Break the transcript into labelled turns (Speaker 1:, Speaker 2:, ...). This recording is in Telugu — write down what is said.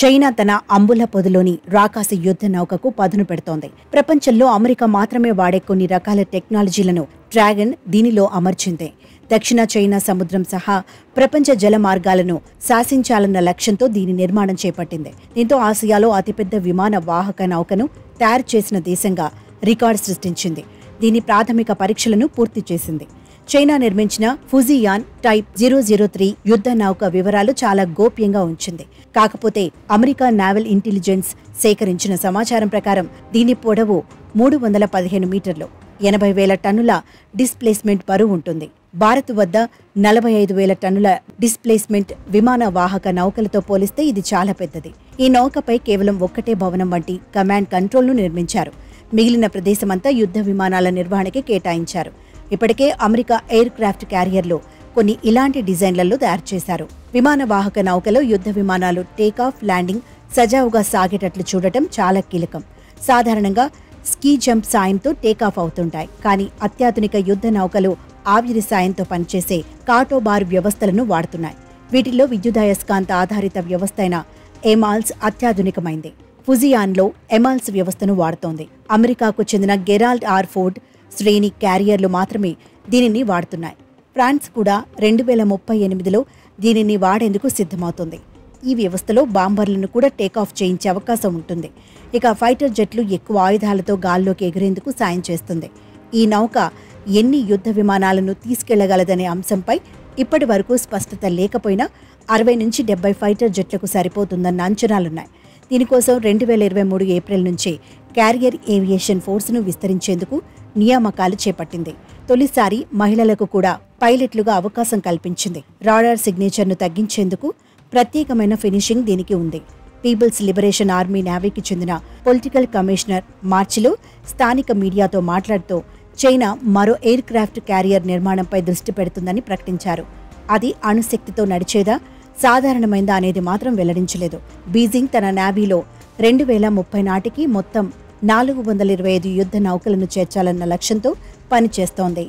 Speaker 1: చైనా తన అంబుల పొదిలోని రాకాస యుద్ధ నౌకకు పదును పెడుతోంది. ప్రపంచంలో అమెరికా మాత్రమే వాడే కొన్ని రకాల టెక్నాలజీలను డ్రాగన్ దీనిలో అమర్చింది. దక్షిణ చైనా సముద్రం సహా ప్రపంచ జల మార్గాలను శాసించాలన్న లక్ష్యంతో దీని నిర్మాణం చేపట్టింది. దీంతో ఆసియాలో అతిపెద్ద విమాన వాహక నౌకను తయారు చేసిన దేశంగా రికార్డు సృష్టించింది. దీని ప్రాథమిక పరీక్షలను పూర్తి చేసింది. చైనా నిర్మించిన ఫుజియాన్ టైప్ 003 యుద్ధ నౌక వివరాలు చాలా గోప్యంగా ఉంచింది. కాకపోతే అమెరికా నావల్ ఇంటెలిజెన్స్ సేకరించిన సమాచారం ప్రకారం దీని పొడవు 315 మీటర్లు, 80,000 టన్నుల డిస్ప్లేస్మెంట్ బరువు ఉంటుంది. భారత్ వద్ద 45,000 టన్నుల డిస్ప్లేస్మెంట్ విమాన వాహక నౌకలతో పోలిస్తే ఇది చాలా పెద్దది. ఈ నౌకపై కేవలం ఒక్కటే భవనం వంటి కమాండ్ కంట్రోల్ను నిర్మించారు. మిగిలిన ప్రదేశమంతా యుద్ధ విమానాల నిర్వహణకి కేటాయించారు. ఇప్పటికే అమెరికా ఎయిర్ క్రాఫ్ట్ క్యారియర్లు కొన్ని ఇలాంటి డిజైన్లలో తయారు చేశారు. విమాన వాహక నౌకలో యుద్ధ విమానాలు టేకాఫ్, ల్యాండింగ్ సజావుగా సాగేటట్లు చూడటం చాలా కీలకం. సాధారణంగా స్కీ జంప్ సాయంతో టేకాఫ్ అవుతుంటాయి. కానీ అత్యాధునిక యుద్ధ నౌకలు ఆవిరి సాయంతో పనిచేసే కాటోబార్ వ్యవస్థలను వాడుతున్నాయి. వీటిల్లో విద్యుదయస్కాంత ఆధారిత వ్యవస్థ అయిన ఎమాల్స్ అత్యాధునికమైంది. ఫుజియాన్లో ఎమాల్స్ వ్యవస్థను వాడుతోంది. అమెరికాకు చెందిన గెరాల్డ్ ఆర్ ఫోర్డ్ శ్రేణి క్యారియర్లు మాత్రమే దీనిని వాడుతున్నాయి. ఫ్రాన్స్ కూడా 2038లో దీనిని వాడేందుకు సిద్ధమవుతుంది. ఈ వ్యవస్థలో బాంబర్లను కూడా టేకాఫ్ చేయించే అవకాశం ఉంటుంది. ఇక ఫైటర్ జెట్లు ఎక్కువ ఆయుధాలతో గాల్లోకి ఎగిరేందుకు సాయం చేస్తుంది. ఈ నౌక ఎన్ని యుద్ధ విమానాలను తీసుకెళ్లగలదనే అంశంపై ఇప్పటి వరకు స్పష్టత లేకపోయినా 60 నుంచి 70 ఫైటర్ జెట్లకు సరిపోతుందన్న అంచనాలున్నాయి. దీనికోసం 2023 ఏప్రిల్ నుంచి క్యారియర్ ఏవియేషన్ ఫోర్స్ను విస్తరించేందుకు నియామకాలు చేపట్టింది. తొలిసారి మహిళలకు కూడా పైలట్లుగా అవకాశం కల్పించింది. రాడార్ సిగ్నేచర్ను తగ్గించేందుకు ప్రత్యేకమైన ఫినిషింగ్ దీనికి ఉంది. పీపుల్స్ లిబరేషన్ ఆర్మీ నేవీకి చెందిన పొలిటికల్ కమిషనర్ మార్చిలో స్థానిక మీడియాతో మాట్లాడుతూ చైనా మరో ఎయిర్ క్రాఫ్ట్ క్యారియర్ నిర్మాణంపై దృష్టి పెడుతుందని ప్రకటించారు. అది అణుశక్తితో నడిచేదా, సాధారణమైందా అనేది మాత్రం వెల్లడించలేదు. బీజింగ్ తన నేవీలో 2030 నాటికి మొత్తం 425 యుద్ధ నౌకలను చేర్చాలన్న లక్ష్యంతో పనిచేస్తోంది.